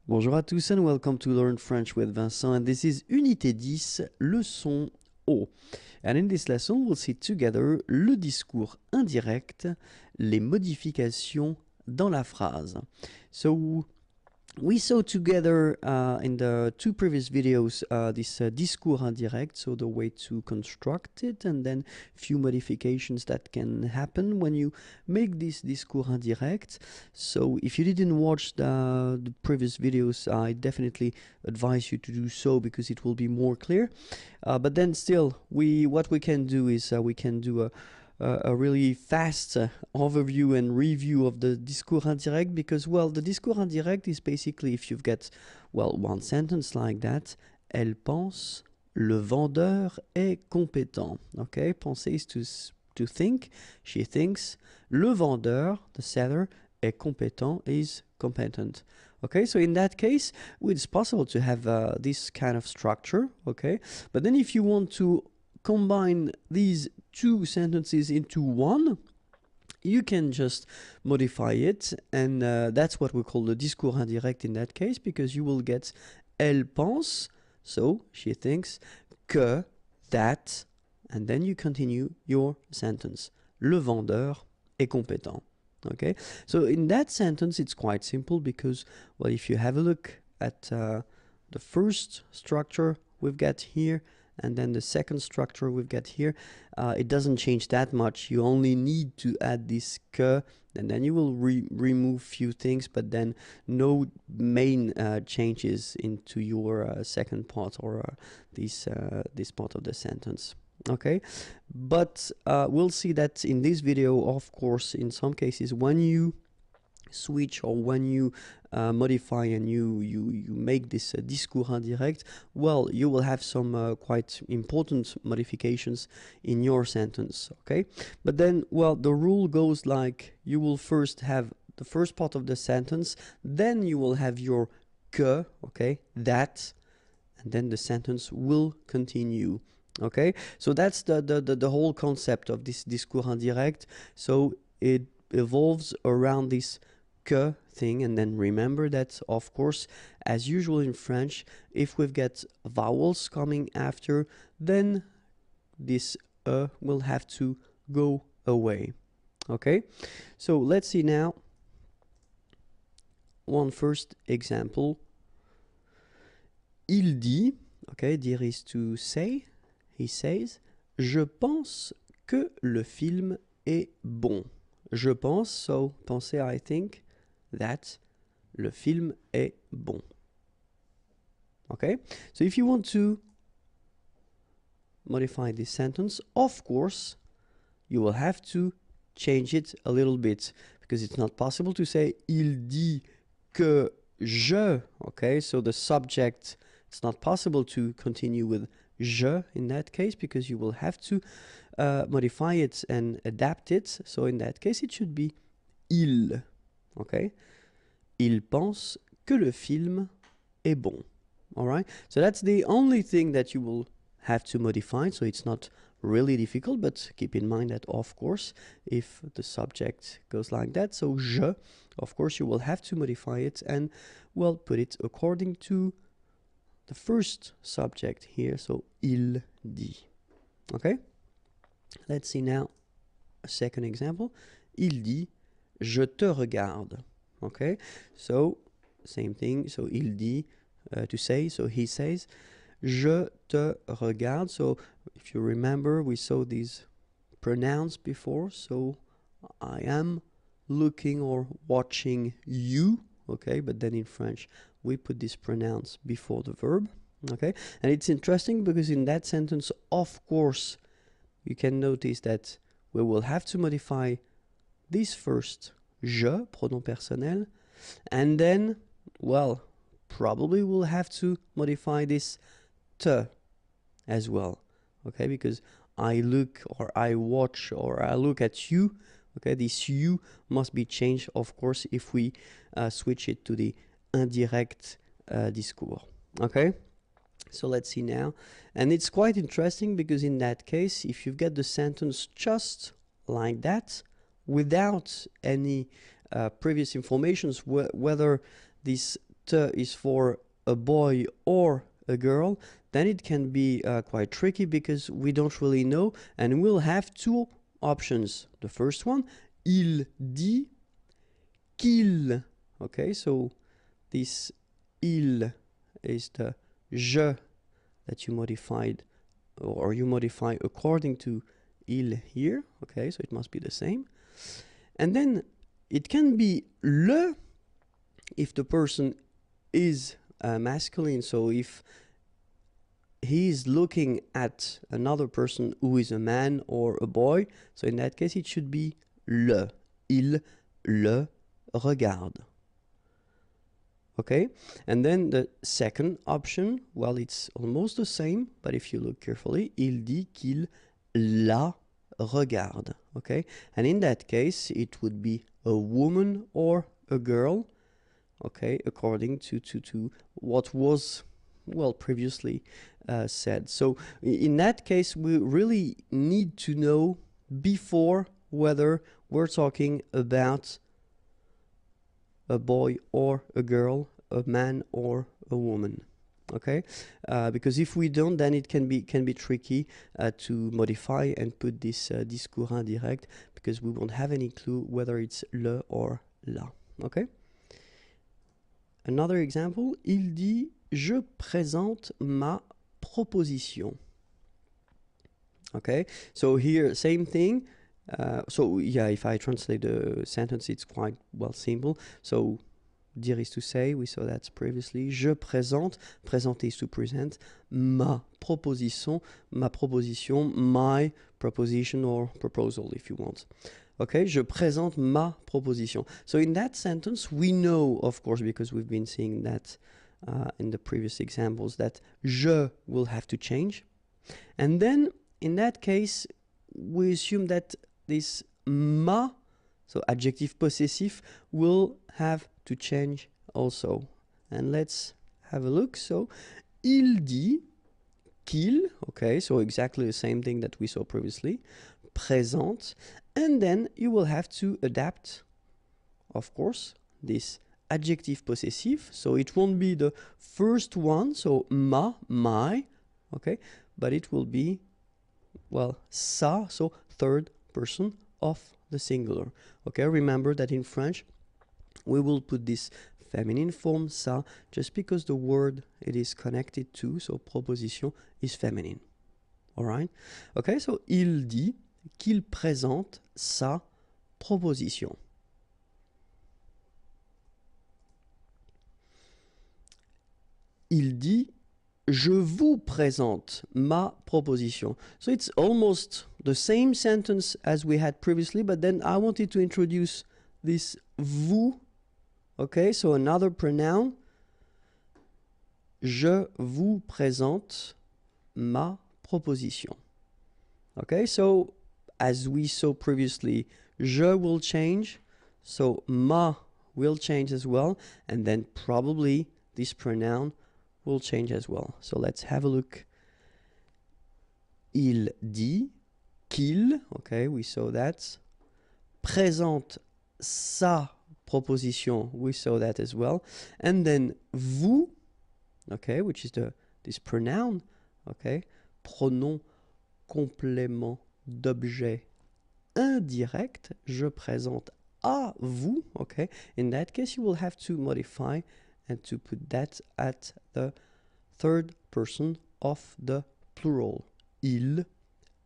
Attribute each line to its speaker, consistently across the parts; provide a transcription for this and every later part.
Speaker 1: Bonjour à tous and welcome to Learn French with Vincent, and this is Unité 10, leçon O. And in this lesson, we'll see together le discours indirect, les modifications dans la phrase. So we saw together in the two previous videos this discours indirect, so the way to construct it, and then few modifications that can happen when you make this discours indirect. So if you didn't watch the previous videos, I definitely advise you to do so because it will be more clear. But then still, what we can do is we can do a really fast overview and review of the discours indirect because, well, the discours indirect is basically if you've got, well, one sentence like that, elle pense, le vendeur est compétent. Okay, penser is to think, she thinks, le vendeur, the seller, est compétent, is competent. Okay, so in that case, it's possible to have this kind of structure, okay? But then if you want to combine these two sentences into one, you can just modify it, and that's what we call the discours indirect in that case, because you will get elle pense, so she thinks, que, that, and then you continue your sentence. Le vendeur est compétent. Okay, so in that sentence it's quite simple because, well, if you have a look at the first structure we've got here and then the second structure we've got here, it doesn't change that much. You only need to add this que, and then you will remove few things, but then no main changes into your second part or this part of the sentence. Okay, but we'll see that in this video, of course, in some cases when you switch or when you modify and you make this discours indirect, well, you will have some quite important modifications in your sentence. Okay, but then, well, the rule goes like you will first have the first part of the sentence, then you will have your que, okay, that, and then the sentence will continue. Okay, so that's the whole concept of this discours indirect. So it evolves around this que thing, and then remember that, of course, as usual in French, if we've got vowels coming after, then this will have to go away. Okay, so let's see now one first example. Il dit, okay, dire is to say. He says, je pense que le film est bon. Je pense, so penser, I think, that le film est bon. Okay, so if you want to modify this sentence, of course, you will have to change it a little bit because it's not possible to say il dit que je. Okay, so the subject, it's not possible to continue with je in that case because you will have to modify it and adapt it. So in that case, it should be il. Okay, il pense que le film est bon. All right, so that's the only thing that you will have to modify. So it's not really difficult, but keep in mind that, of course, if the subject goes like that, so je, of course, you will have to modify it and, well, put it according to the first subject here, so il dit. Okay, let's see now a second example. Il dit, je te regarde. Okay, so same thing, so il dit, to say, so he says, je te regarde. So if you remember, we saw these pronouns before, so I am looking or watching you. Okay, but then in French we put this pronouns before the verb. Okay, and it's interesting because in that sentence, of course, you can notice that we will have to modify this first je, pronom personnel, and then, well, probably we'll have to modify this te as well. Okay, because I look or I watch or I look at you. Okay, this you must be changed, of course, if we switch it to the indirect discours. Okay, so let's see now. And it's quite interesting because in that case, if you've got the sentence just like that, without any previous informations, whether this te is for a boy or a girl, then it can be quite tricky because we don't really know, and we'll have two options. The first one, il dit qu'il. Okay, so this il is the je that you modified, or you modify according to il here. Okay, so it must be the same. And then it can be le if the person is masculine, so if he's looking at another person who is a man or a boy, so in that case it should be le. Il le regarde. Okay, and then the second option, well, it's almost the same, but if you look carefully, il dit qu'il la regarde. Okay, and in that case it would be a woman or a girl. Okay, according to what was, well, previously said. So in that case we really need to know before whether we're talking about a boy or a girl, a man or a woman. Okay, because if we don't, then it can be tricky to modify and put this discours indirect, because we won't have any clue whether it's le or la. Okay. Another example, il dit je présente ma proposition. Okay, so here same thing. So yeah, if I translate the sentence, it's quite, well, simple. So dire is to say, we saw that previously. Je présente, présenter is to present. Ma proposition, my proposition or proposal if you want. Okay, je présente ma proposition. So in that sentence, we know, of course, because we've been seeing that in the previous examples, that je will have to change. And then in that case, we assume that this ma, so adjective possessive, will have to change also. And let's have a look. So, il dit qu'il, okay, so exactly the same thing that we saw previously, présente, and then you will have to adapt, of course, this adjective possessive, so it won't be the first one, so ma, my, okay, but it will be, well, ça, so third person of the singular. Okay, remember that in French we will put this feminine form ça just because the word it is connected to, so proposition, is feminine. All right? Okay, so il dit qu'il présente sa proposition. Il dit je vous présente ma proposition. So it's almost the same sentence as we had previously, but then I wanted to introduce this vous. Okay, so another pronoun. Je vous présente ma proposition. Okay, so as we saw previously, je will change, so ma will change as well, and then probably this pronoun will change as well. So let's have a look. Il dit qu'il, okay, we saw that. Présente sa proposition, we saw that as well. And then vous, okay, which is this pronoun, okay, pronom complément d'objet indirect, je présente à vous, okay. In that case, you will have to modify and to put that at the third person of the plural. Il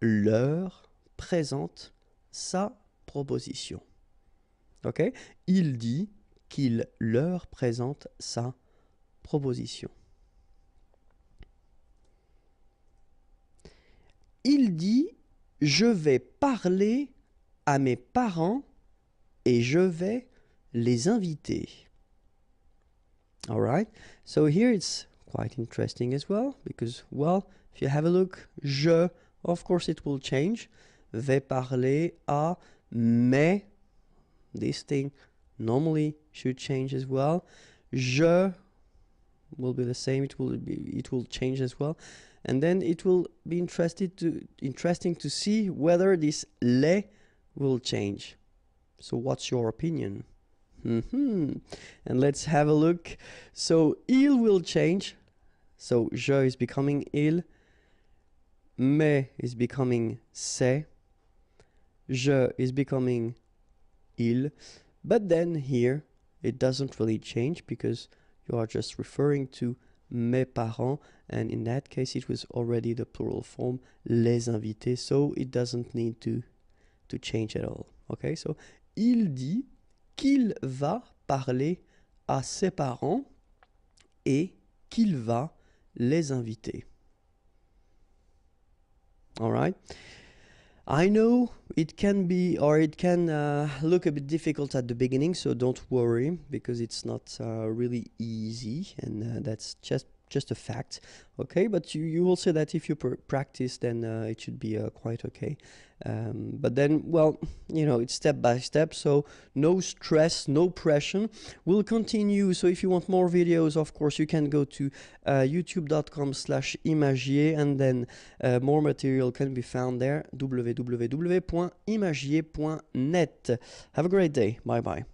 Speaker 1: leur présente sa proposition. Okay? Il dit qu'il leur présente sa proposition. Il dit je vais parler à mes parents et je vais les inviter. All right, so here it's quite interesting as well, because, well, if you have a look, je, of course it will change. Vais parler à, mais, this thing normally should change as well. Je will be the same, it will change as well. And then it will be interesting to see whether this les will change. So what's your opinion? And let's have a look. So il will change. So je is becoming il. Mais is becoming c'est. Je is becoming il. But then here it doesn't really change because you are just referring to mes parents, and in that case it was already the plural form les invités, so it doesn't need to change at all. Okay, so il dit qu'il va parler à ses parents et qu'il va les inviter. All right. I know it can be, or it can look a bit difficult at the beginning, so don't worry, because it's not really easy, and that's just a fact. Okay, but you will see that if you practice, then it should be quite okay. But then, well, you know, it's step by step, so no stress, no pressure. We'll continue. So if you want more videos, of course, you can go to youtube.com/imagier, and then more material can be found there, www.imagier.net. Have a great day. Bye bye.